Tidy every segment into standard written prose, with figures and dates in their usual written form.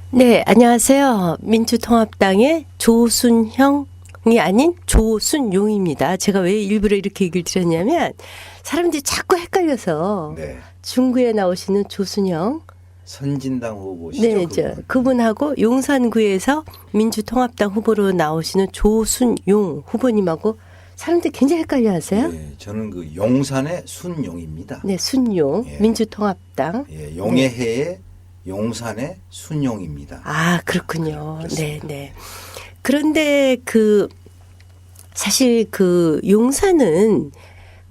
네, 안녕하세요. 민주통합당의 조순형이 아닌 조순용입니다. 제가 왜 일부러 이렇게 얘기를 드렸냐면 사람들이 자꾸 헷갈려서 네. 중구에 나오시는 조순형, 선진당 후보시죠. 네, 그분하고 용산구에서 민주통합당 후보로 나오시는 조순용 후보님하고 사람들이 굉장히 헷갈려하세요. 네, 저는 그 용산의 순용입니다. 네, 순용, 예. 민주통합당. 예, 용의 해의 용산의 순용입니다. 아, 그렇군요. 네, 그렇습니다. 네. 그런데 사실 용산은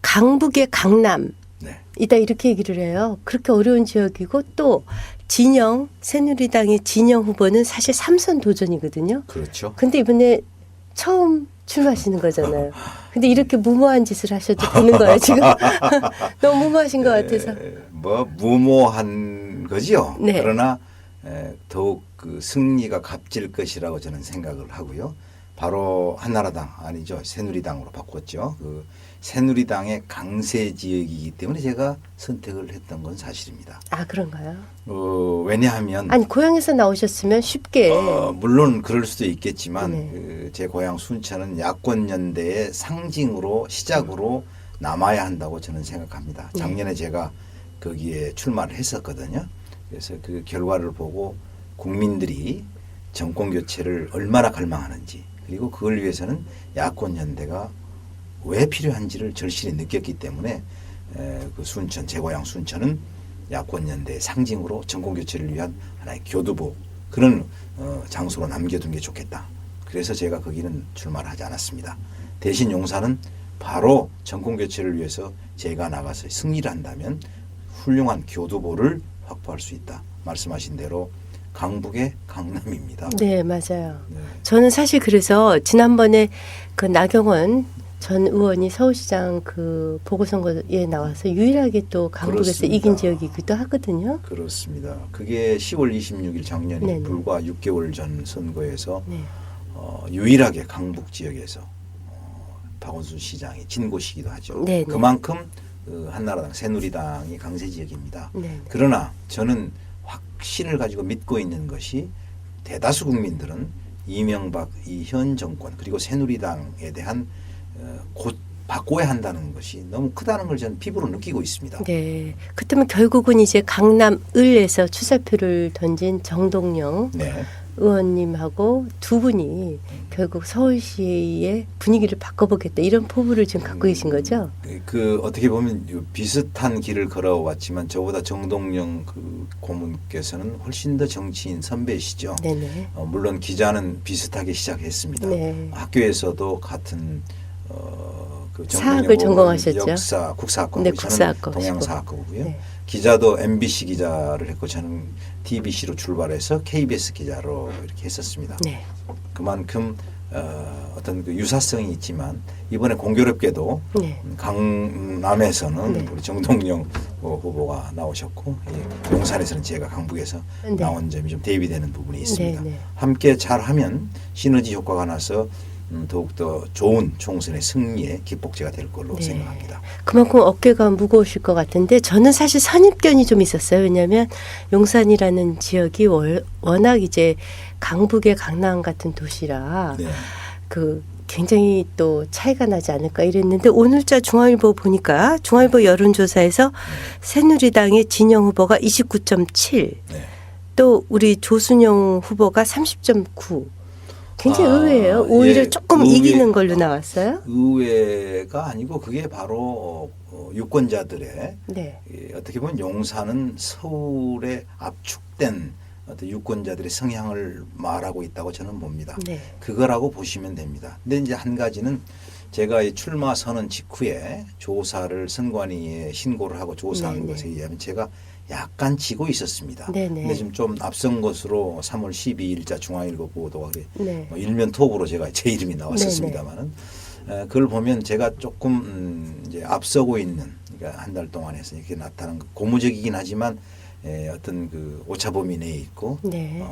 강북의 강남 네. 이다 이렇게 얘기를 해요. 그렇게 어려운 지역이고 또 새누리당의 진영 후보는 사실 3선 도전이거든요. 그렇죠. 근데 이번에 처음 출마하시는 거잖아요. 근데 이렇게 무모한 짓을 하셔도 되는 거예요, 지금? 너무 무모하신 것 같아서. 뭐 무모한 거지요. 네. 그러나 더욱 그 승리가 값질 것이라고 저는 생각을 하고요. 바로 한나라당 아니죠. 새누리당으로 바꿨죠. 그 새누리당의 강세 지역이기 때문에 제가 선택을 했던 건 사실입니다. 아, 그런가요? 왜냐하면 아니, 고향에서 나오셨으면 쉽게. 물론 그럴 수도 있겠지만 네. 제 고향 순천은 야권 연대의 상징으로 시작으로 남아야 한다고 저는 생각합니다. 네. 작년에 제가 거기에 출마를 했었거든요. 그래서 그 결과를 보고 국민들이 정권 교체를 얼마나 갈망하는지 그리고 그걸 위해서는 야권 연대가 왜 필요한지를 절실히 느꼈기 때문에 그 순천, 제 고향 순천은 야권 연대의 상징으로 정권 교체를 위한 하나의 교두보 그런 장소로 남겨둔 게 좋겠다. 그래서 제가 거기는 출마를 하지 않았습니다. 대신 용산은 바로 정권 교체를 위해서 제가 나가서 승리를 한다면 훌륭한 교두보를 확보할 수 있다. 말씀하신 대로 강북의 강남입니다. 네, 맞아요. 네. 저는 사실 그래서 지난번에 나경원 전 의원이 서울시장 보궐선거에 나와서 유일하게 또 강북에서 그렇습니다. 이긴 지역이기도 하거든요. 그렇습니다. 그게 10월 26일 작년에 네네. 불과 6개월 전 선거에서 네. 유일하게 강북 지역에서 박원순 시장이 진 곳이기도 하죠. 네네. 그만큼 한나라당, 새누리당이 강세 지역입니다. 네. 그러나 저는 확신을 가지고 믿고 있는 것이 대다수 국민들은 이명박, 이 현 정권 그리고 새누리당에 대한 곧 바꿔야 한다는 것이 너무 크다는 걸 저는 피부로 느끼고 있습니다. 네. 그렇다면 결국은 이제 강남을에서 추세표를 던진 정동영 네. 의원님하고 두 분이 결국 서울시의 분위기를 바꿔보겠다 이런 포부를 지금 갖고 계신 거죠? 어떻게 보면 비슷한 길을 걸어왔지만 저보다 정동영 그 고문께서는 훨씬 더 정치인 선배시죠. 네네. 물론 기자는 비슷하게 시작했습니다. 네. 학교에서도 같은 그 사학을 전공하셨죠? 역사, 국사학과. 네, 저는 국사학과. 동양사학과고요. 네. 기자도 MBC 기자를 했고 저는 TBC로 출발해서 KBS 기자로 이렇게 했었습니다. 네. 그만큼 어떤 그 유사성이 있지만 이번에 공교롭게도 네. 강남에서는 네. 우리 정동영 후보가 나오셨고 용산에서는 제가 강북에서 네. 나온 점이 좀 대입이 되는 부분이 있습니다. 네, 네. 함께 잘하면 시너지 효과가 나서 더욱더 좋은 총선의 승리의 기폭제가 될 걸로 네. 생각합니다. 그만큼 어깨가 무거우실 것 같은데 저는 사실 선입견이 좀 있었어요. 왜냐하면 용산이라는 지역이 워낙 이제 강북의 강남 같은 도시라 네. 굉장히 또 차이가 나지 않을까 이랬는데 오늘자 중앙일보 보니까 중앙일보 여론조사에서 새누리당의 진영 후보가 29.7, 네. 또 우리 조순영 후보가 30.9. 굉장히 의외예요. 오히려 예, 조금 이기는 걸로 나왔어요. 의외가 아니고 그게 바로 유권자들의 네. 어떻게 보면 용산은 서울에 압축된 어떤 유권자들의 성향을 말하고 있다고 저는 봅니다. 네. 그거라고 보시면 됩니다. 근데 이제 한 가지는 제가 이 출마 선언 직후에 조사를 선관위에 신고를 하고 조사한 네네. 것에 의하면 제가 약간 지고 있었습니다. 네네. 근데 지금 좀 앞선 것으로 3월 12일자 중앙일보 보도가 네. 일면 톱으로 제가 제 이름이 나왔었습니다만은 그걸 보면 제가 조금 이제 앞서고 있는 그러니까 한 달 동안 해서 이렇게 나타난 고무적이긴 하지만 어떤 그 오차범위 내에 있고 네.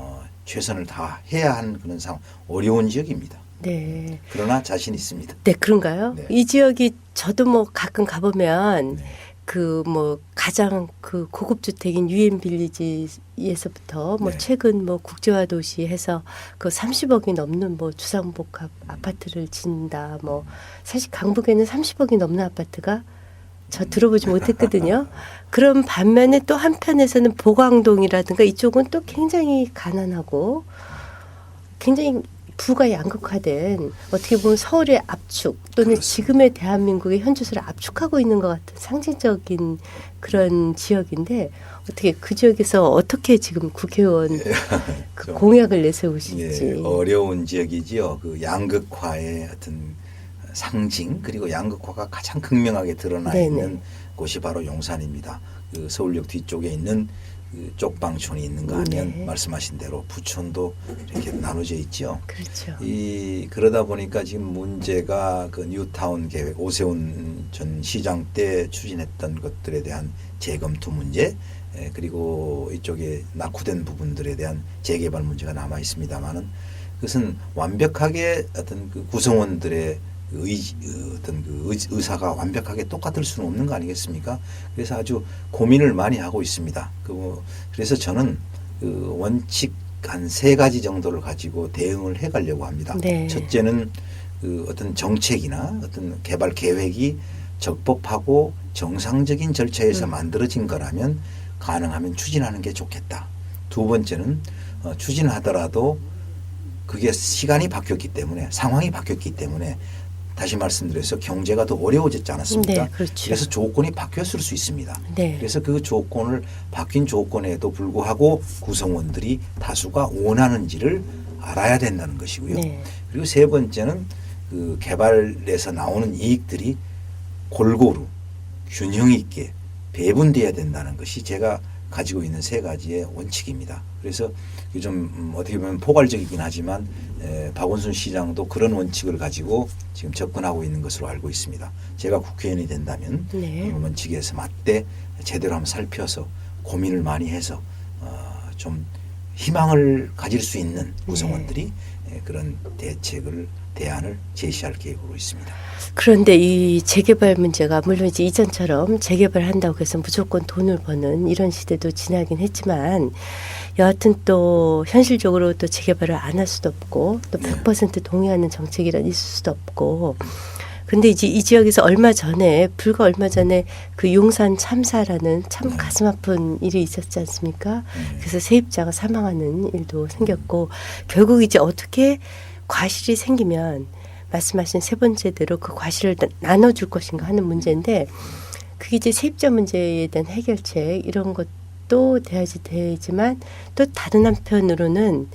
최선을 다해야 하는 그런 상황 어려운 지역입니다. 네. 그러나 자신 있습니다. 네, 그런가요? 네. 이 지역이 저도 뭐 가끔 가보면 네. 그 뭐 가장 그 고급 주택인 유엔 빌리지에서부터 뭐 네. 최근 뭐 국제화 도시 해서 그 30억이 넘는 뭐 주상복합 아파트를 짓는다. 뭐 사실 강북에는 30억이 넘는 아파트가 저 들어보지 못했거든요. 그런 반면에 또 한편에서는 보광동이라든가 이쪽은 또 굉장히 가난하고 굉장히 부가 양극화된 어떻게 보면 서울의 압축 또는 그렇습니다. 지금의 대한민국의 현주소를 압축하고 있는 것 같은 상징적인 그런 지역인데 어떻게 그 지역에서 어떻게 지금 국회의원 그 좀, 공약을 내세우실지. 예, 어려운 지역이지요. 그 양극화의 어떤 상징 그리고 양극화가 가장 극명하게 드러나 네네. 있는 곳이 바로 용산입니다. 그 서울역 뒤쪽에 있는 그 쪽방촌이 있는 거 아니면 네. 말씀하신 대로 부촌도 이렇게 나눠져 있죠. 그렇죠. 그러다 보니까 지금 문제가 그 뉴타운 계획 오세훈 전 시장 때 추진했던 것들에 대한 재검토 문제 그리고 이쪽에 낙후된 부분들에 대한 재개발 문제가 남아 있습니다만은 그것은 완벽하게 어떤 그 구성원들의 의사가 완벽하게 똑같을 수는 없는 거 아니겠습니까? 그래서 아주 고민을 많이 하고 있습니다. 그래서 저는 그 원칙 한 3가지 정도를 가지고 대응을 해가려고 합니다. 네. 첫째는 그 어떤 정책이나 어떤 개발 계획이 적법하고 정상적인 절차에서 만들어진 거라면 가능하면 추진하는 게 좋겠다. 두 번째는 추진하더라도 그게 시간이 바뀌었기 때문에 상황이 바뀌었기 때문에 다시 말씀드려서 경제가 더 어려워졌지 않았습니까? 네, 그렇죠. 그래서 조건이 바뀌었을 수 있습니다. 네. 그래서 그 조건을 바뀐 조건에도 불구하고 구성원들이 다수가 원하는지를 알아야 된다는 것이고요. 네. 그리고 세 번째는 그 개발에서 나오는 이익들이 골고루 균형 있게 배분돼야 된다는 것이 제가 가지고 있는 3가지의 원칙입니다. 그래서 좀 어떻게 보면 포괄적이긴 하지만 박원순 시장도 그런 원칙을 가지고 지금 접근하고 있는 것으로 알고 있습니다. 제가 국회의원이 된다면 네. 그 원칙에서 맞대 제대로 한번 살펴서 고민을 많이 해서 좀 희망을 가질 수 있는 구성원들이 그런 대안을 제시할 계획으로 있습니다. 그런데 이 재개발 문제가 물론 이제 이전처럼 재개발한다고 해서 무조건 돈을 버는 이런 시대도 지나긴 했지만 여하튼 또 현실적으로 또 재개발을 안 할 수도 없고 또 100% 동의하는 정책이란 있을 수도 없고 근데 이제 이 지역에서 불과 얼마 전에 그 용산 참사라는 참 가슴 아픈 일이 있었지 않습니까? 그래서 세입자가 사망하는 일도 생겼고 결국 이제 어떻게 과실이 생기면 말씀하신 3번째대로 그 과실을 나눠줄 것인가 하는 문제인데 그게 이제 세입자 문제에 대한 해결책 이런 것도 돼야지 되지만 또 다른 한편으로는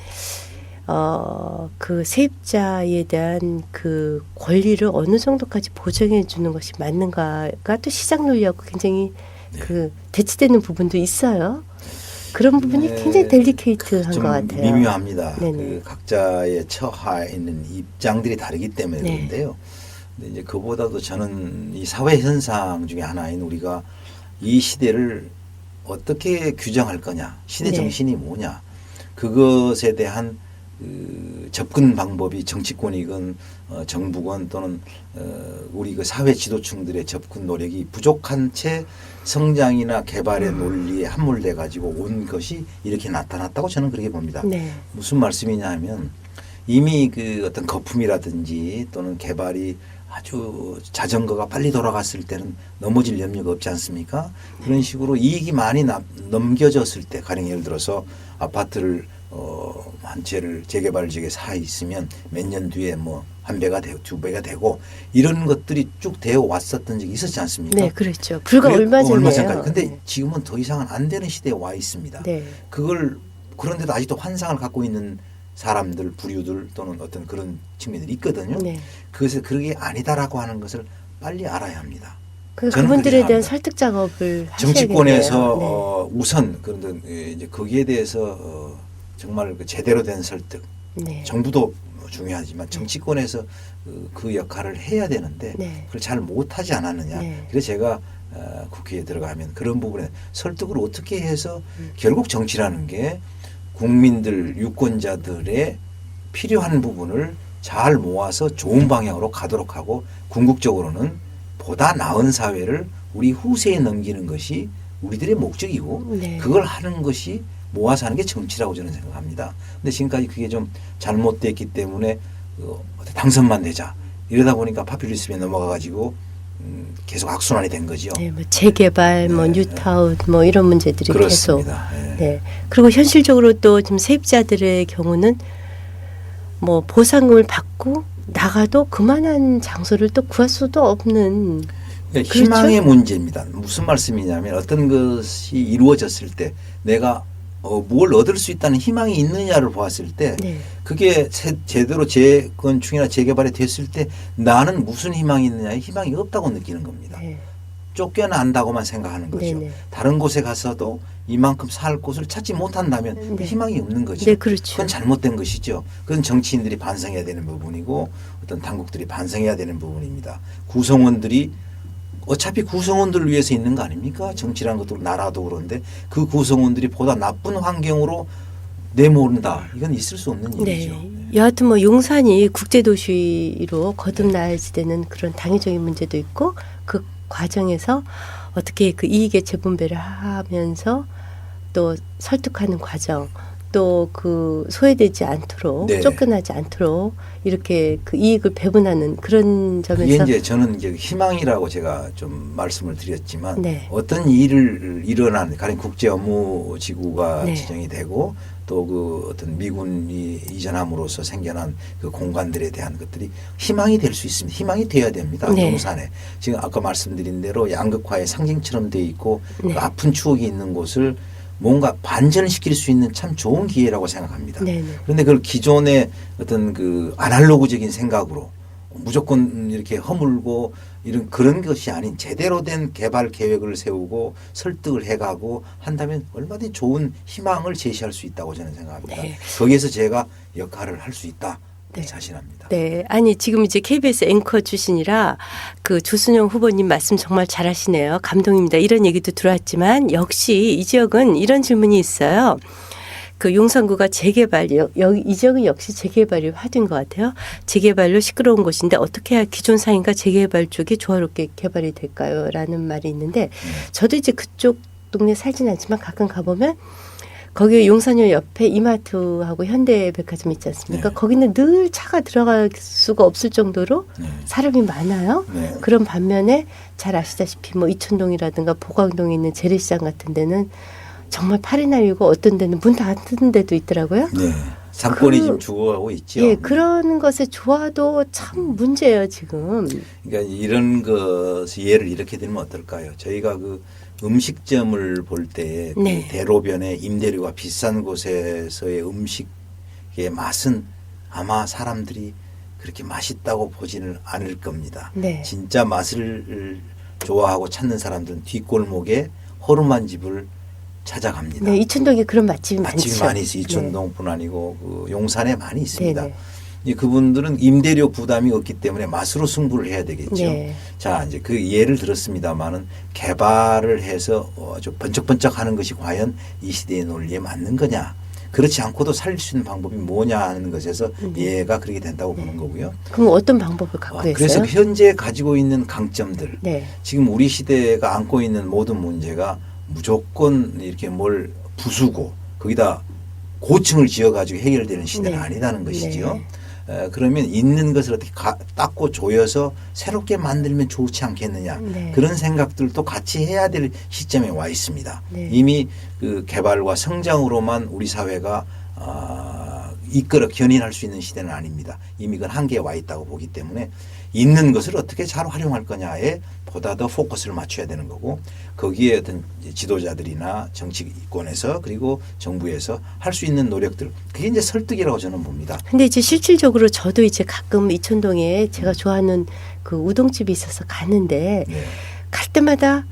그 세입자에 대한 그 권리를 어느 정도까지 보장해 주는 것이 맞는가가 또 시장 논리하고 굉장히 그 대치되는 부분도 있어요. 그런 부분이 굉장히 델리케이트한 것 같아요. 미묘합니다. 네네. 그 각자의 처하에 있는 입장들이 다르기 때문에 네. 그런데요. 근데 이제 그보다도 저는 이 사회 현상 중에 하나인 우리가 이 시대를 어떻게 규정할 거냐, 시대 네. 정신이 뭐냐, 그것에 대한 그 접근 방법이 정치권이건 정부건 또는 우리 그 사회 지도층들의 접근 노력이 부족한 채 성장이나 개발의 논리에 함몰돼 가지고 온 것이 이렇게 나타났다고 저는 그렇게 봅니다. 네. 무슨 말씀이냐 하면 이미 그 어떤 거품이라든지 또는 개발이 아주 자전거가 빨리 돌아갔을 때는 넘어질 염려가 없지 않습니까? 그런 식으로 이익이 많이 넘겨졌을 때 가령 예를 들어서 아파트를 한 채를 재개발 지역에 사 있으면 몇 년 뒤에 뭐 1배가 되고 2배가 되고 이런 것들이 쭉 되어 왔었던 적이 있었지 않습니까? 네, 그렇죠. 불과 얼마 전에요. 근데 네. 지금은 더 이상은 안 되는 시대에 와 있습니다. 네. 그런데도 아직도 환상을 갖고 있는 사람들, 부류들 또는 어떤 그런 측면들이 있거든요. 네. 그것을 그게 아니다라고 하는 것을 빨리 알아야 합니다. 그분들에 대한 설득 작업을 정치권에서 네. 우선 그런데 이제 거기에 대해서 정말 그 제대로 된 설득, 네. 정부도 중요하지만 정치권에서 그 역할을 해야 되는데 네. 그걸 잘 못하지 않았느냐. 네. 그래서 제가 국회에 들어가면 그런 부분에 설득을 어떻게 해서 결국 정치라는 게 국민들, 유권자들의 필요한 부분을 잘 모아서 좋은 방향으로 가도록 하고 궁극적으로는 보다 나은 사회를 우리 후세에 넘기는 것이 우리들의 목적이고 네. 그걸 하는 것이 모아서 하는 게 정치라고 저는 생각합니다. 근데 지금까지 그게 좀 잘못됐기 때문에 당선만 되자 이러다 보니까 파퓰리즘에 넘어가가지고 계속 악순환이 된 거죠. 네, 뭐 재개발, 뭐 네, 뉴타운, 뭐 이런 문제들이 그렇습니다. 계속. 네. 네. 그리고 현실적으로 또 지금 세입자들의 경우는 뭐 보상금을 받고 나가도 그만한 장소를 또 구할 수도 없는. 네, 그렇죠? 희망의 문제입니다. 무슨 말씀이냐면 어떤 것이 이루어졌을 때 내가 뭘 얻을 수 있다는 희망이 있느냐를 보았을 때 네. 그게 제대로 재건축이나 재개발이 됐을 때 나는 무슨 희망이 있느냐 희망이 없다고 느끼는 겁니다. 네. 쫓겨난다고만 생각하는 거죠. 네네. 다른 곳에 가서도 이만큼 살 곳을 찾지 못한다면 네. 희망이 없는 거죠. 네, 그렇죠. 그건 잘못된 것이죠. 그건 정치인들이 반성해야 되는 부분이고 어떤 당국들이 반성해야 되는 부분입니다. 구성원들이 어차피 구성원들을 위해서 있는 거 아닙니까? 정치라는 것도 나라도 그런데 그 구성원들이 보다 나쁜 환경으로 내모는다. 이건 있을 수 없는 일이죠. 네. 여하튼 뭐 용산이 국제도시로 거듭나야지 되는 그런 당위적인 문제도 있고 그 과정에서 어떻게 그 이익의 재분배를 하면서 또 설득하는 과정 또 그 소외되지 않도록 네. 쫓겨나지 않도록 이렇게 그 이익을 배분하는 그런 점에서 이게 이제 저는 이제 희망이라고 제가 좀 말씀을 드렸지만 네. 어떤 일을 일어난 가령 국제 업무 지구가 네. 지정이 되고 또 그 어떤 미군이 이전함으로써 생겨난 그 공간들에 대한 것들이 희망이 될 수 있습니다. 희망이 돼야 됩니다. 네. 용산에 지금 아까 말씀드린 대로 양극화의 상징처럼 돼 있고 네. 그 아픈 추억이 있는 곳을 뭔가 반전시킬 수 있는 참 좋은 기회라고 생각합니다. 네네. 그런데 그걸 기존의 어떤 그 아날로그적인 생각으로 무조건 이렇게 허물고 이런 그런 것이 아닌 제대로 된 개발 계획을 세우고 설득을 해가고 한다면 얼마든지 좋은 희망을 제시할 수 있다고 저는 생각합니다. 네. 거기에서 제가 역할을 할 수 있다. 네. 자신합니다. 네. 아니, 지금 이제 KBS 앵커 출신이라 그 조순영 후보님 말씀 정말 잘하시네요. 감동입니다. 이런 얘기도 들어왔지만 역시 이 지역은 이런 질문이 있어요. 그 용산구가 재개발, 이 지역은 역시 재개발이 화두인 것 같아요. 재개발로 시끄러운 곳인데 어떻게 해야 기존 상인과 재개발 쪽이 조화롭게 개발이 될까요? 라는 말이 있는데 저도 이제 그쪽 동네 살진 않지만 가끔 가보면 거기 용산역 옆에 이마트하고 현대백화점 있지 않습니까? 네. 거기는 늘 차가 들어갈 수가 없을 정도로 네. 사람이 많아요. 네. 그런 반면에 잘 아시다시피 뭐 이촌동이라든가 보광동에 있는 재래시장 같은 데는 정말 팔이 날리고 어떤 데는 문 닫는 데도 있더라고요. 네. 상권이 그- 지금 죽어가고 있죠. 예, 그런 것의 조화도 참 문제예요, 지금. 그러니까 이런 것이 예를 이렇게 들면 어떨까요? 저희가 그 음식점을 볼 때 그 네. 대로변에 임대료가 비싼 곳에서의 음식의 맛은 아마 사람들이 그렇게 맛있다고 보지는 않을 겁니다. 네. 진짜 맛을 좋아하고 찾는 사람들은 뒷골목에 허름한 집을 찾아갑니다. 네, 이촌동에 그런 맛집이 맛집이 많죠. 많이 있어요. 이촌동뿐 아니고 그 용산에 많이 있습니다. 네네. 이 그분들은 임대료 부담이 없기 때문에 맛으로 승부를 해야 되겠죠. 네. 자, 이제 그 예를 들었습니다만은 개발을 해서 좀 번쩍번쩍하는 것이 과연 이 시대의 논리에 맞는 거냐? 그렇지 않고도 살릴 수 있는 방법이 뭐냐 하는 것에서 예가 그렇게 된다고 보는 거고요. 그럼 어떤 방법을 갖고 계세요? 그래서 현재 가지고 있는 강점들, 네. 지금 우리 시대가 안고 있는 모든 문제가 무조건 이렇게 뭘 부수고 거기다 고층을 지어가지고 해결되는 시대는 네. 아니다는 것이죠. 네. 그러면 있는 것을 어떻게 닦고 조여서 새롭게 만들면 좋지 않겠느냐. 네. 그런 생각들도 같이 해야 될 시점에 와 있습니다. 네. 이미 그 개발과 성장으로만 우리 사회가 이끌어 견인할 수 있는 시대는 아닙니다. 이미 그건 한계에 와 있다고 보기 때문에 있는 것을 어떻게 잘 활용할 거냐에 보다 더 포커스를 맞춰야 되는 거고 거기에 어떤 지도자들이나 정치권에서 그리고 정부에서 할 수 있는 노력들 그게 이제 설득이라고 저는 봅니다. 근데 이제 실질적으로 저도 이제 가끔 이촌동에 제가 좋아하는 그 우동집이 있어서 가는데 네. 갈 때마다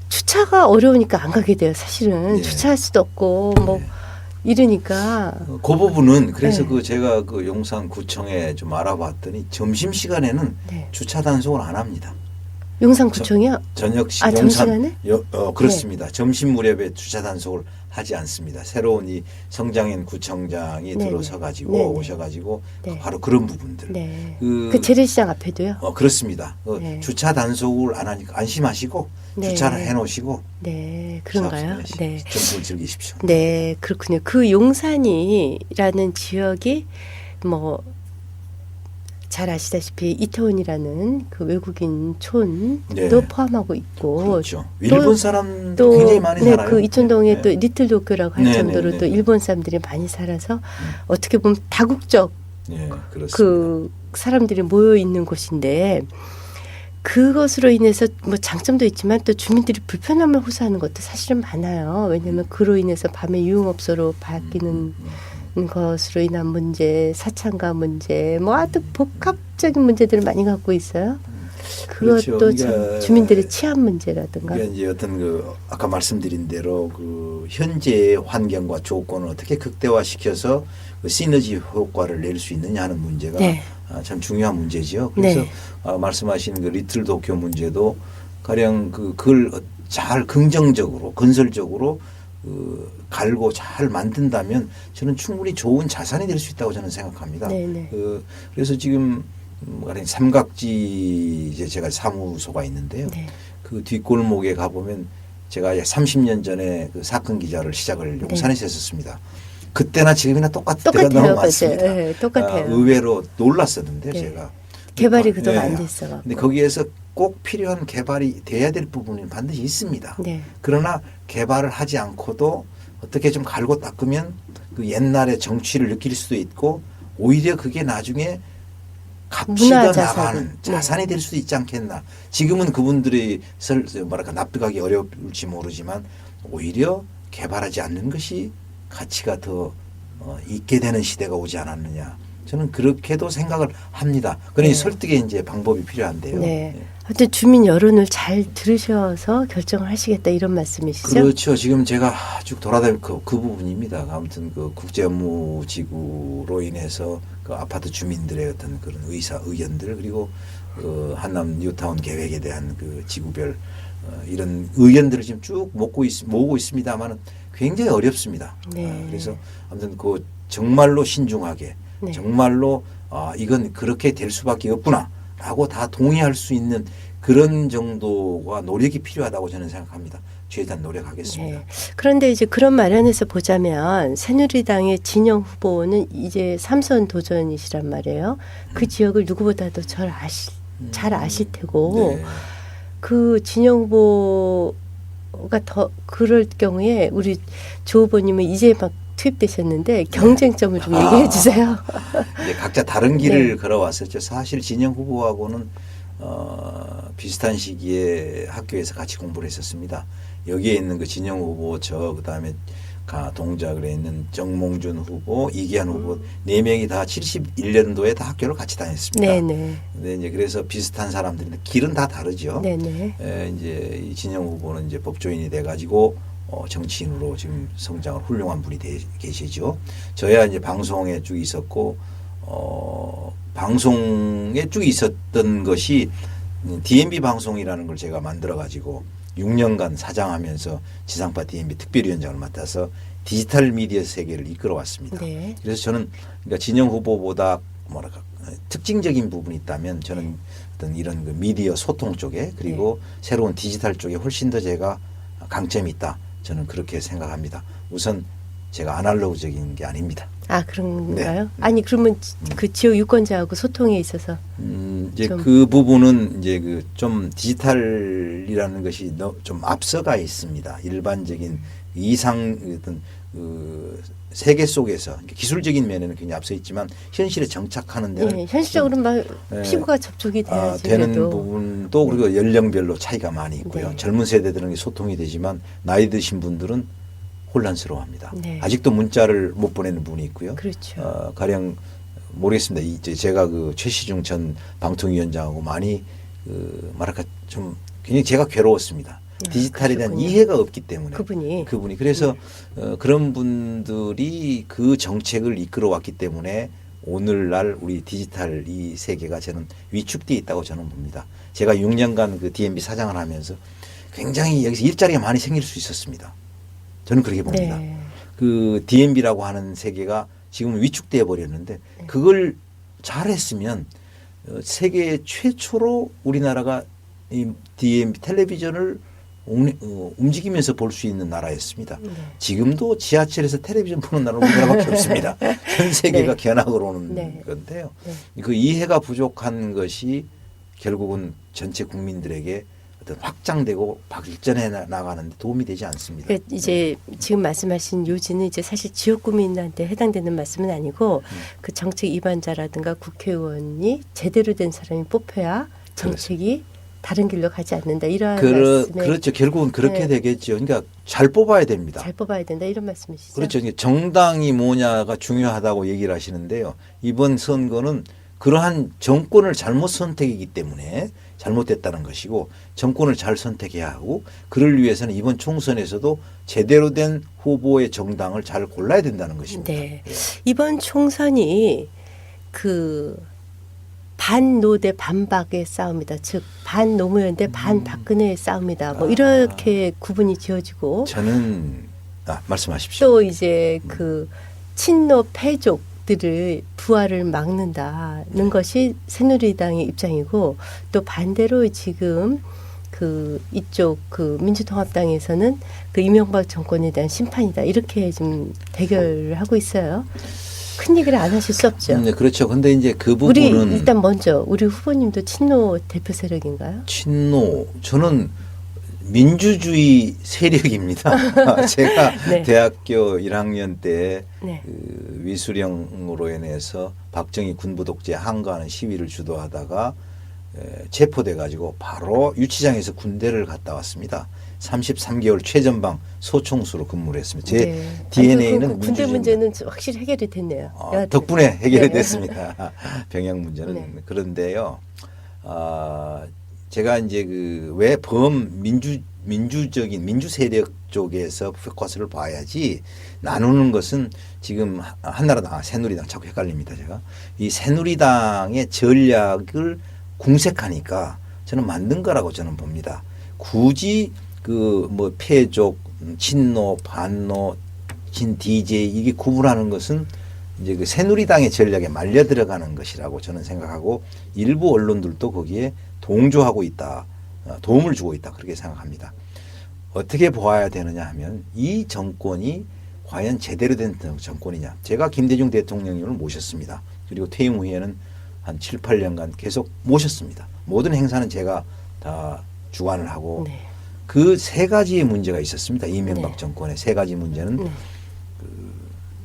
주차가 어려우니까 안 가게 돼요. 사실은 네. 주차할 수도 없고 뭐 네. 이러니까 그 부분은 그래서 네. 그 제가 그 용산구청에 좀 알아봤더니 점심 시간에는 네. 주차 단속을 안 합니다. 용산구청이요? 저녁 시 아, 용산 점심시간에? 그렇습니다. 점심 무렵에 주차 단속을 하지 않습니다. 새로운 이 성장현 구청장이 네네. 들어서 가지고 네네. 오셔가지고 네. 바로 그런 부분들. 네. 그 재래시장 앞에도요? 그렇습니다. 네. 주차 단속을 안 하니까 안심하시고 네. 주차를 해놓으시고 네, 그런가요? 네. 점심을 즐기십시오. 네, 그렇군요. 그 용산이라는 지역이 뭐 잘 아시다시피 이태원이라는 그 외국인 촌도 네. 포함하고 있고 그렇죠. 일본 사람도 또 굉장히 많이 네, 살아요. 그 이촌동에 네. 또 리틀 도쿄라고 할 네, 정도로 네, 또 네. 일본 사람들이 많이 살아서 어떻게 보면 다국적 네, 그렇습니다. 그 사람들이 모여 있는 곳인데 그것으로 인해서 뭐 장점도 있지만 또 주민들이 불편함을 호소하는 것도 사실은 많아요. 왜냐하면 그로 인해서 밤에 유흥업소로 바뀌는 것으로 인한 문제, 사창가 문제, 뭐 아주 복합적인 문제들을 많이 갖고 있어요. 그것도 그렇죠. 참 그러니까 주민들의 치안 문제라든가. 그러니까 이제 어떤 그 아까 말씀드린 대로 그 현재의 환경과 조건을 어떻게 극대화시켜서 그 시너지 효과를 낼 수 있느냐 하는 문제가 네. 참 중요한 문제지요. 그래서 네. 말씀하신 그 리틀 도쿄 문제도 가령 그걸 잘 긍정적으로 건설적으로 갈고 잘 만든다면 저는 충분히 좋은 자산이 될 수 있다고 저는 생각합니다. 네네. 그래서 지금 가령 삼각지 이제 제가 사무소가 있는데요. 네. 그 뒷골목에 가보면 제가 30년 전에 그 사건 기자를 시작을 용산에서 했었습니다. 그때나 지금이나 똑같을 때가 똑같아요. 너무 많습니다. 네, 똑같아요. 의외로 놀랐었는데 네. 제가. 개발이 그동안 네. 안 됐어. 근데 거기에서 꼭 필요한 개발이 돼야 될 부분이 반드시 있습니다. 네. 그러나 개발을 하지 않고도 어떻게 좀 갈고 닦으면 그 옛날의 정취를 느낄 수도 있고 오히려 그게 나중에 값이 더 나가는 자산이 될 수도 있지 않겠나. 지금은 그분들이 뭐랄까 납득하기 어려울지 모르지만 오히려 개발하지 않는 것이 가치가 더 있게 되는 시대가 오지 않았느냐. 저는 그렇게도 생각을 합니다. 그러니 네. 설득의 이제 방법이 필요한데요. 네. 하여튼 주민 여론을 잘 들으셔서 결정을 하시겠다 이런 말씀이시죠? 그렇죠. 지금 제가 쭉 돌아다닐 그 부분입니다. 아무튼 그 국제업무지구로 인해서 그 아파트 주민들의 어떤 그런 의견들 그리고 한남 뉴타운 계획에 대한 그 지구별 이런 의견들을 지금 쭉 모으고 있습니다만은 굉장히 어렵습니다. 네. 그래서 아무튼 그 정말로 신중하게 네. 정말로 이건 그렇게 될 수밖에 없구나라고 다 동의할 수 있는 그런 정도가 노력이 필요하다고 저는 생각합니다. 최대한 노력하겠습니다. 네. 그런데 이제 그런 마련에서 보자면 새누리당의 진영 후보는 이제 3선 도전이시란 말이에요. 그 지역을 누구보다도 잘 아실 테고 네. 그 진영 후보가 더 그럴 경우에 우리 조 후보님은 이제 막 투입되셨는데 경쟁점을 좀 얘기해 주세요. 이제 각자 다른 길을 네. 걸어왔었죠. 사실 진영 후보하고는 비슷한 시기에 학교에서 같이 공부를 했었습니다. 여기에 있는 그 진영 후보 그다음에 동작에 있는 정몽준 후보, 이기한 후보 4명이 다 71년도에 다 학교를 같이 다녔습니다. 네네. 근데 이제 그래서 비슷한 사람들인데 길은 다 다르죠. 네네. 이제 이 진영 후보는 이제 법조인이 돼가지고 정치인으로 지금 성장을 훌륭한 분이 계시죠. 저야 이제 방송에 쭉 있었고 방송에 쭉 있었던 것이 DMB 방송이라는 걸 제가 만들어 가지고 6년간 사장하면서 지상파 DMB 특별위원장을 맡아서 디지털 미디어 세계를 이끌어 왔습니다. 네. 그래서 저는 그러니까 진영 후보보다 뭐랄까 특징적인 부분이 있다면 저는 어떤 이런 그 미디어 소통 쪽에 그리고 새로운 디지털 쪽에 훨씬 더 제가 강점이 있다. 저는 그렇게 생각합니다. 우선 제가 아날로그적인 게 아닙니다. 아 그런가요? 네. 아니 그러면 그 지역 유권자하고 소통에 있어서 이제 좀. 그 부분은 이제 그 좀 디지털이라는 것이 좀 앞서가 있습니다. 일반적인 이상 어떤 그 세계 속에서 기술적인 면에는 굉장히 앞서 있지만 현실에 정착하는 데는 네, 현실적으로 막 네. 피부가 접촉이 돼야지 되는 그래도. 부분도 그리고 연령별로 차이가 많이 있고요. 네. 젊은 세대들은 소통이 되지만 나이 드신 분들은 혼란스러워합니다. 네. 아직도 문자를 못 보내는 분이 있고요. 그렇죠. 가령 모르겠습니다. 이제 제가 그 최시중 전 방통위원장하고 많이 말할까 좀 굉장히 제가 괴로웠습니다. 디지털에 대한 그러셨군요. 이해가 없기 때문에 그분이 그래서 그런 분들이 그 정책을 이끌어 왔기 때문에 오늘날 우리 디지털 이 세계가 저는 위축되어 있다고 저는 봅니다. 제가 6년간 그 DMB 사장을 하면서 굉장히 여기서 일자리가 많이 생길 수 있었습니다. 저는 그렇게 봅니다. 네. 그 DMB라고 하는 세계가 지금 위축되어 버렸는데 그걸 잘했으면 세계 최초로 우리나라가 이 DMB 텔레비전을 움직이면서 볼 수 있는 나라였습니다. 네. 지금도 지하철에서 텔레비전 보는 나라는 우리나라밖에 없습니다. 전 세계가 네. 견학을 오는 네. 건데요. 네. 그 이해가 부족한 것이 결국은 전체 국민들에게 어떤 확장되고 발전해 나가는데 도움이 되지 않습니다. 그러니까 이제 지금 말씀하신 요지는 이제 사실 지역 구민한테 해당되는 말씀은 아니고 그 정책 위반자라든가 국회의원이 제대로 된 사람이 뽑혀야 정책이 다른 길로 가지 않는다 이런 말씀에 그렇죠. 결국은 그렇게 네. 되겠죠. 그러니까 잘 뽑아야 됩니다. 잘 뽑아야 된다 이런 말씀이시죠? 그렇죠. 그러니까 정당이 뭐냐가 중요하다고 얘기를 하시는데요. 이번 선거는 그러한 정권을 잘못 선택이기 때문에 잘못됐다는 것이고 정권을 잘 선택해야 하고 그를 위해서는 이번 총선에서도 제대로 된 후보의 정당을 잘 골라야 된다는 것입니다. 네. 예. 이번 총선이 그 반노 대 반박의 싸움이다. 즉 반노무현 대 반박근혜의 싸움이다. 뭐 이렇게 구분이 지어지고 저는 말씀하십시오. 또 이제 그 친노 패족들을 부활을 막는다는 것이 새누리당의 입장이고 또 반대로 지금 그 이쪽 그 민주통합당에서는 그 이명박 정권에 대한 심판이다. 이렇게 좀 대결을 하고 있어요. 큰 얘기를 안 하실 수 없죠. 네, 그렇죠. 근데 이제 그 우리 부분은 일단 먼저 우리 후보님도 친노 대표 세력인가요? 친노 저는 민주주의 세력입니다. 제가 네. 대학교 1학년 때 네. 그 위수령으로 인해서 박정희 군부 독재 항거하는 시위를 주도하다가 체포돼 가지고 바로 유치장에서 군대를 갔다 왔습니다. 33개월 최전방 소총수로 근무를 했습니다. 제 네. DNA는 아니, 군대 문제는 확실히 해결이 됐네요. 여하튼. 덕분에 해결이 네. 됐습니다. 병역 문제는. 네. 그런데요. 제가 이제 그 왜 민주적인 민주 세력 쪽에서 포커스를 봐야지 나누는 것은 지금 한나라당, 새누리당 자꾸 헷갈립니다. 제가 이 새누리당의 전략을 궁색하니까 저는 만든 거라고 저는 봅니다. 굳이 그 뭐 패족, 친노, 반노, 친 DJ 이게 구분하는 것은 이제 그 새누리당의 전략에 말려 들어가는 것이라고 저는 생각하고 일부 언론들도 거기에 동조하고 있다, 도움을 주고 있다 그렇게 생각합니다. 어떻게 보아야 되느냐 하면 이 정권이 과연 제대로 된 정권이냐. 제가 김대중 대통령님을 모셨습니다. 그리고 퇴임 후에는 한 7, 8년간 계속 모셨습니다. 모든 행사는 제가 다 주관을 하고 네. 그 세 가지의 문제가 있었습니다. 이명박 네. 정권의 세 가지 문제는 네.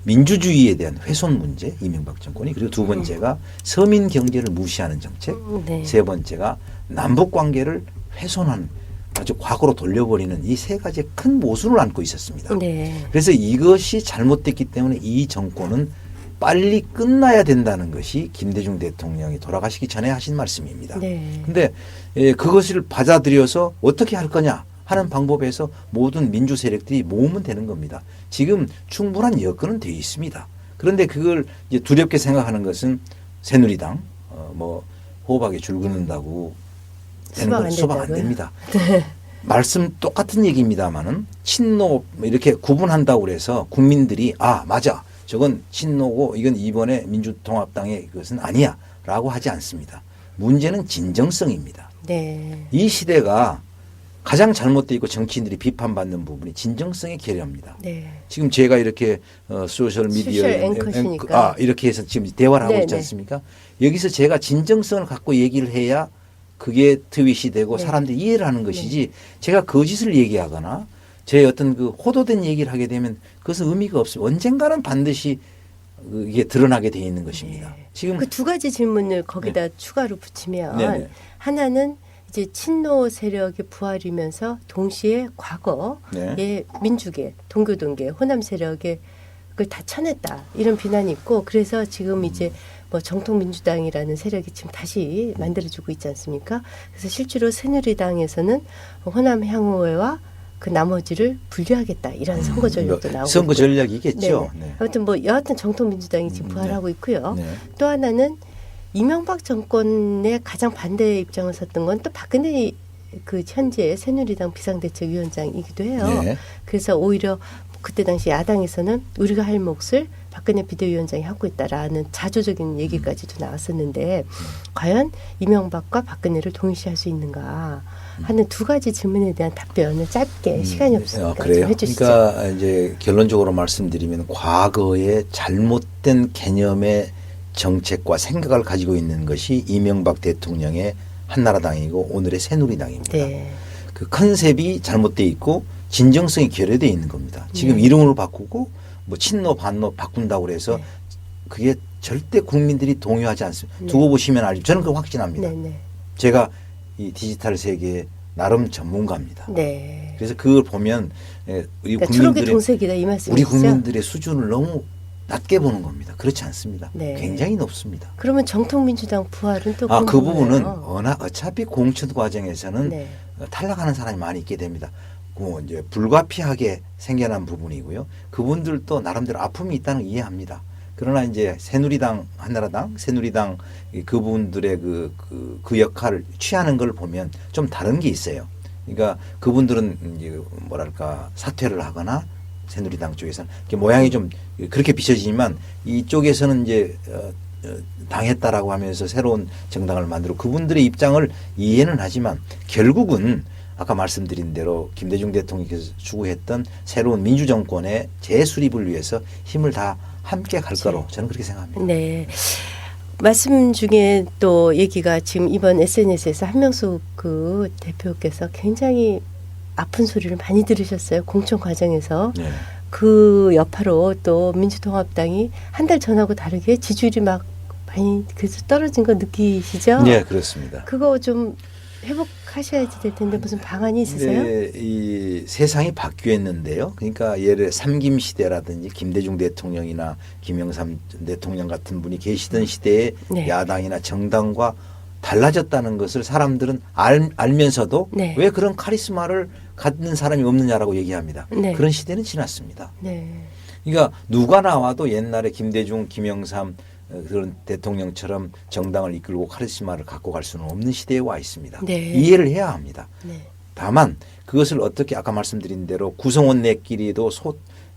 민주주의에 대한 훼손 문제, 이명박 정권이. 그리고 두 번째가 서민 경제를 무시하는 정책. 네. 세 번째가 남북 관계를 훼손한 아주 과거로 돌려버리는 이 세 가지의 큰 모순을 안고 있었습니다. 네. 그래서 이것이 잘못됐기 때문에 이 정권은 빨리 끝나야 된다는 것이 김대중 대통령이 돌아가시기 전에 하신 말씀입니다. 네. 근데 그것을 받아들여서 어떻게 할 거냐 하는 방법에서 모든 민주 세력들이 모으면 되는 겁니다. 지금 충분한 여건은 되어 있습니다. 그런데 그걸 이제 두렵게 생각하는 것은 새누리당 뭐 호박에 줄 긋는다고 되는 건 수박 안 됩니다. 네. 말씀 똑같은 얘기입니다만은 친노 이렇게 구분한다고 그래서 국민들이 맞아 저건 친노고 이건 이번에 민주통합당의 그것은 아니야라고 하지 않습니다. 문제는 진정성입니다. 네. 이 시대가 가장 잘못되어 있고 정치인들이 비판받는 부분이 진정성의 결여입니다. 네. 지금 제가 이렇게 소셜 미디어 소셜 앵커시니까. 이렇게 해서 지금 대화를 하고 네, 있지 네. 않습니까? 여기서 제가 진정성을 갖고 얘기를 해야 그게 트윗이 되고 네. 사람들이 이해를 하는 것이지 제가 거짓을 얘기하거나 제 어떤 그 호도된 얘기를 하게 되면 그것은 의미가 없어요. 언젠가는 반드시 이게 드러나게 돼 있는 것입니다. 네. 지금 그 두 가지 질문을 거기다 추가로 붙이면 네네. 하나는 이제 친노 세력의 부활이면서 동시에 과거의 네. 민주계, 동교동계, 호남 세력의 그걸 다 쳐냈다 이런 비난이 있고 그래서 지금 이제 뭐 정통민주당이라는 세력이 지금 다시 만들어지고 있지 않습니까? 그래서 실제로 새누리당에서는 호남 향후회와 그 나머지를 분리하겠다 이런 선거 전략도 나오고 선거 있고요. 전략이겠죠. 네. 네. 아무튼 뭐 여하튼 정통민주당이 지금 네. 부활하고 있고요. 네. 또 하나는 이명박 정권의 가장 반대 입장을 섰던 건 또 박근혜 그 현재 새누리당 비상대책위원장이기도 해요. 네. 그래서 오히려 그때 당시 야당에서는 우리가 할 몫을 박근혜 비대위원장이 하고 있다라는 자조적인 얘기까지도 나왔었는데 과연 이명박과 박근혜를 동시할 수 있는가 하는 두 가지 질문에 대한 답변을 짧게 시간이 없으니까 좀 그래요. 해주시죠. 그러니까 이제 결론적으로 말씀드리면 과거의 잘못된 개념의 정책과 생각을 가지고 있는 것이 이명박 대통령의 한나라당이고 오늘의 새누리당입니다. 네. 그 컨셉이 잘못돼 있고 진정성이 결여돼 있는 겁니다. 지금 이름을 바꾸고 뭐 친노 반노 바꾼다고 그래서 네. 그게 절대 국민들이 동요하지 않습니다. 네. 두고 보시면 알죠. 저는 그거 확신합니다. 네, 네. 제가 이 디지털 세계의 나름 전문가입니다. 네. 그래서 그걸 보면 우리 그러니까 초록의 국민들의 동색이다 이 말씀이시죠? 우리 국민들의 수준을 너무 낮게 보는 겁니다. 그렇지 않습니다. 네. 굉장히 높습니다. 그러면 정통민주당 부활은 또 그 부분은 궁금해요. 어차피 공천 과정에서는 네. 탈락하는 사람이 많이 있게 됩니다. 그 이제 불가피하게 생겨난 부분이고요. 그분들도 나름대로 아픔이 있다는 걸 이해합니다. 그러나 이제 새누리당, 한나라당, 새누리당 그분들의 그 역할을 취하는 걸 보면 좀 다른 게 있어요. 그러니까 그분들은 이제 뭐랄까 사퇴를 하거나 새누리당 쪽에서는 모양이 좀 그렇게 비춰지지만 이쪽에서는 이제 당했다라고 하면서 새로운 정당을 만들고 그분들의 입장을 이해는 하지만 결국은 아까 말씀드린 대로 김대중 대통령께서 추구했던 새로운 민주정권의 재수립을 위해서 힘을 다 함께 갈 거로 저는 그렇게 생각합니다. 네. 말씀 중에 또 얘기가 지금 이번 SNS에서 한명숙 그 대표께서 굉장히 아픈 소리를 많이 들으셨어요. 공천 과정에서. 네. 그 여파로 또 민주통합당이 한 달 전하고 다르게 지지율이 막 많이 그래서 떨어진 거 느끼시죠? 네, 그렇습니다. 그거 좀 회복하셔야지 될 텐데 무슨 방안이 있으세요? 네, 이 세상이 바뀌었는데요. 그러니까 예를 삼김 시대라든지 김대중 대통령이나 김영삼 대통령 같은 분이 계시던 시대에 네. 야당이나 정당과 달라졌다는 것을 사람들은 알면서도 네. 왜 그런 카리스마를 갖는 사람이 없느냐라고 얘기합니다. 네. 그런 시대는 지났습니다. 네. 그러니까 누가 나와도 옛날에 김대중, 김영삼 그런 대통령처럼 정당을 이끌고 카리스마를 갖고 갈 수는 없는 시대에 와 있습니다. 네. 이해를 해야 합니다. 네. 다만 그것을 어떻게 아까 말씀드린 대로 구성원내끼리도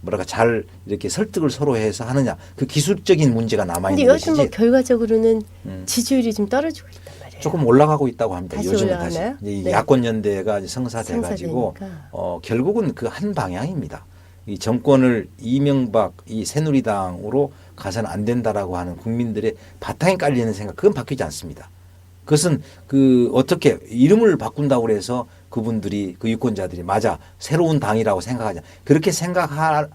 뭐랄까 잘 이렇게 설득을 서로 해서 하느냐 그 기술적인 문제가 남아 근데 있는 여튼 것이지. 뭐 결과적으로는 지지율이 좀 떨어지고 있단 말이에요. 조금 올라가고 있다고 합니다. 다시 요즘은 올라가나요? 다시 이 네. 야권 연대가 이제 성사돼 가지고 성사되니까. 결국은 그 한 방향입니다. 이 정권을 이명박 이 새누리당으로 가서는 안 된다라고 하는 국민들의 바탕에 깔리는 생각 그건 바뀌지 않습니다. 그것은 어떻게 이름을 바꾼다고 해서 그분들이 그 유권자들이 맞아 새로운 당이라고 생각하자 그렇게 생각할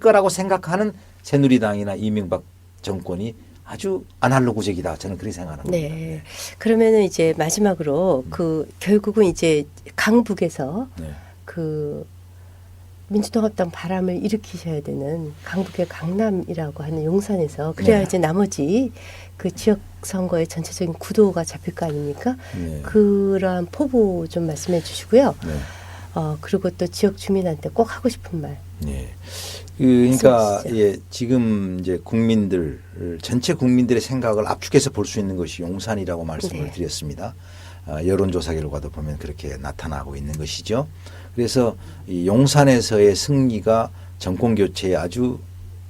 거라고 생각하는 새누리당이나 이명박 정권이 아주 아날로그적이다 저는 그렇게 생각합니다. 네. 그러면은 이제 마지막으로 결국은 이제 강북에서 네. 그 민주통합당 바람을 일으키셔야 되는 강북의 강남이라고 하는 용산에서 그래야 네. 이제 나머지 그 지역 선거의 전체적인 구도가 잡힐 거 아닙니까? 네. 그러한 포부 좀 말씀해 주시고요. 네. 그리고 또 지역 주민한테 꼭 하고 싶은 말. 네. 그러니까 말씀해 예, 지금 이제 전체 국민들의 생각을 압축해서 볼 수 있는 것이 용산이라고 말씀을 네. 드렸습니다. 여론조사 결과도 보면 그렇게 나타나고 있는 것이죠. 그래서 이 용산에서의 승리가 정권 교체에 아주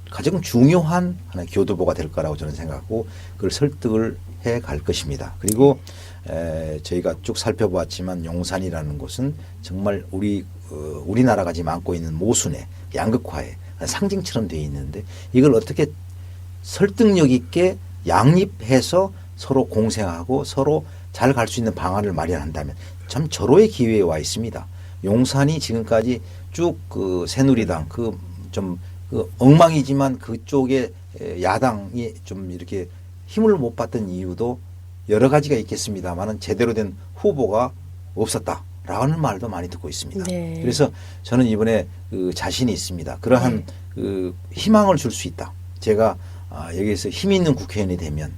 가장 중요한 하나의 교두보가 될 거라고 저는 생각하고 그걸 설득을 해 갈 것입니다. 그리고 저희가 쭉 살펴보았지만 용산이라는 곳은 정말 우리나라가 지금 안고 있는 모순의 양극화의 상징처럼 되어 있는데 이걸 어떻게 설득력 있게 양립해서 서로 공생하고 서로 잘 갈 수 있는 방안을 마련한다면 참 절호의 기회에 와 있습니다. 용산이 지금까지 쭉 새누리당 좀 엉망이지만 그쪽에 야당이 좀 이렇게 힘을 못 받던 이유도 여러 가지가 있겠습니다만은 제대로 된 후보가 없었다라는 말도 많이 듣고 있습니다. 네. 그래서 저는 이번에 자신이 있습니다. 그러한 희망을 줄 수 있다. 제가 여기에서 힘 있는 국회의원이 되면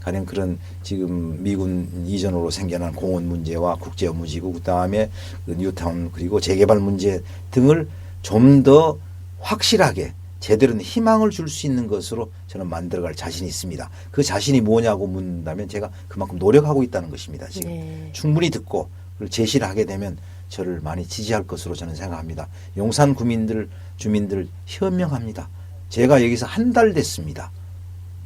가령 그런 지금 미군 이전으로 생겨난 공원 문제와 국제업무지구 그다음에 그 뉴타운 그리고 재개발 문제 등을 좀 더 확실하게 제대로 된 희망을 줄 수 있는 것으로 저는 만들어갈 자신이 있습니다. 그 자신이 뭐냐고 묻는다면 제가 그만큼 노력하고 있다는 것입니다. 지금 네. 충분히 듣고 그걸 제시를 하게 되면 저를 많이 지지할 것으로 저는 생각합니다. 용산 주민들 현명합니다. 제가 여기서 한 달 됐습니다.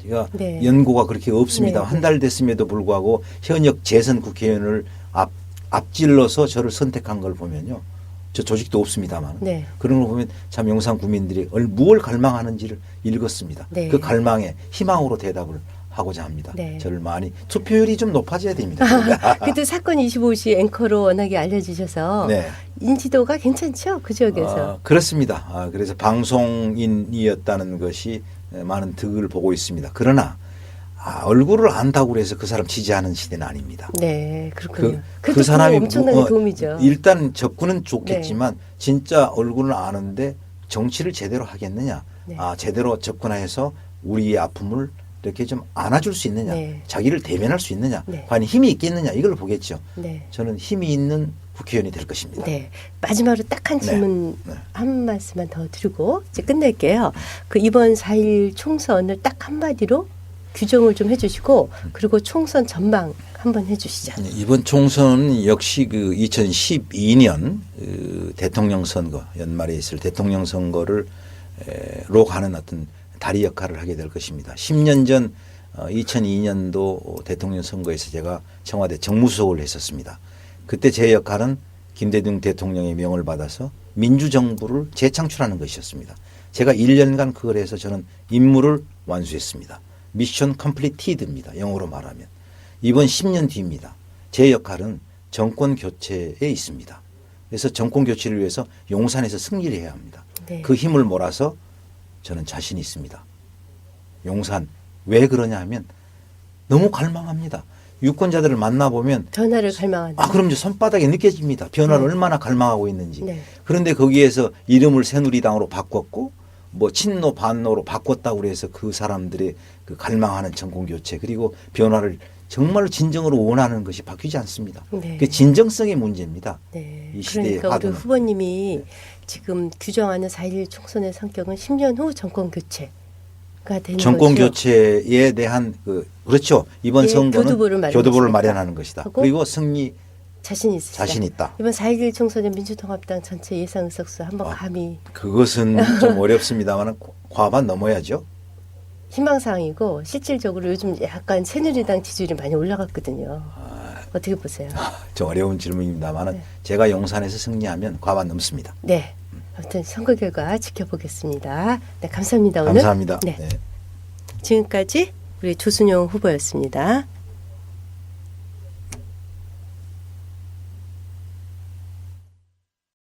제가 네. 연고가 그렇게 없습니다. 네, 한 달 됐음에도 불구하고 현역 재선 국회의원을 앞질러서 저를 선택한 걸 보면요. 저 조직도 없습니다만 네. 그런 걸 보면 참 용산 구민들이 무엇을 갈망하는지를 읽었습니다. 네. 그 갈망에 희망으로 대답을 하고자 합니다. 네. 저를 많이 투표율이 좀 높아져야 됩니다. 그래도 사건 25시 앵커로 워낙에 알려지셔서 네. 인지도가 괜찮죠? 그 지역에서. 그렇습니다. 그래서 방송인이었다는 것이 많은 득을 보고 있습니다. 그러나 얼굴을 안다고 해서 그 사람 지지하는 시대는 아닙니다. 네, 그렇군요. 그 사람이 엄청나게 도움이죠. 일단 접근은 좋겠지만 진짜 얼굴을 아는데 정치를 제대로 하겠느냐, 네. 제대로 접근해서 우리의 아픔을 이렇게 좀 안아줄 수 있느냐, 네. 자기를 대면할 수 있느냐, 네. 과연 힘이 있겠느냐 이걸 보겠죠. 네. 저는 힘이 있는 국회의원이 될 것입니다. 네. 마지막으로 딱 한 네. 질문 네. 한 말씀만 더 드리고 이제 끝낼게요. 그 이번 4.1 총선을 딱 한마디로 규정을 좀 해주시고 그리고 총선 전망 한번 해주시죠. 이번 총선은 역시 그 2012년 대통령 선거 연말에 있을 대통령 선거를 로 가는 어떤 다리 역할을 하게 될 것입니다. 10년 전 2002년도 대통령 선거에서 제가 청와대 정무수석을 했었습니다. 그때 제 역할은 김대중 대통령의 명을 받아서 민주정부를 재창출하는 것이었습니다. 제가 1년간 그걸 해서 저는 임무를 완수했습니다. 미션 컴플리티드입니다. 영어로 말하면. 이번 10년 뒤입니다. 제 역할은 정권 교체에 있습니다. 그래서 정권 교체를 위해서 용산에서 승리를 해야 합니다. 네. 그 힘을 몰아서 저는 자신이 있습니다. 용산 왜 그러냐 하면 너무 갈망합니다. 유권자들을 만나보면 변화를 갈망한다. 그럼요. 손바닥에 느껴집니다. 변화를 네. 얼마나 갈망하고 있는지. 네. 그런데 거기에서 이름을 새누리당으로 바꿨고 뭐 친노 반노로 바꿨다고 그래서 그 사람들의 그 갈망하는 정권 교체 그리고 변화를 정말로 진정으로 원하는 것이 바뀌지 않습니다. 네. 그 진정성의 문제입니다. 네. 이 시대의 그러니까 우리 화두는. 후보님이 지금 규정하는 4.1 총선의 성격은 10년 후 정권 교체가 되는 정권 거죠. 교체에 대한 그렇죠. 이번 예, 선거는 교두보를 교두보를 마련하시겠다. 마련하는 것이다. 하고 그리고 승리 자신 있으시다. 자신 있다. 이번 4.1 총선의 민주통합당 전체 예상 의석수 한번 감히 그것은 좀 어렵습니다만 과반 넘어야죠. 희망사항이고 실질적으로 요즘 약간 새누리당 지지율이 많이 올라갔거든요. 어떻게 보세요? 좀 어려운 질문입니다만 네. 제가 용산에서 승리하면 과반 넘습니다. 네. 아무튼 선거 결과 지켜보겠습니다. 네, 감사합니다. 오늘. 감사합니다. 네. 네. 지금까지 우리 조순영 후보였습니다.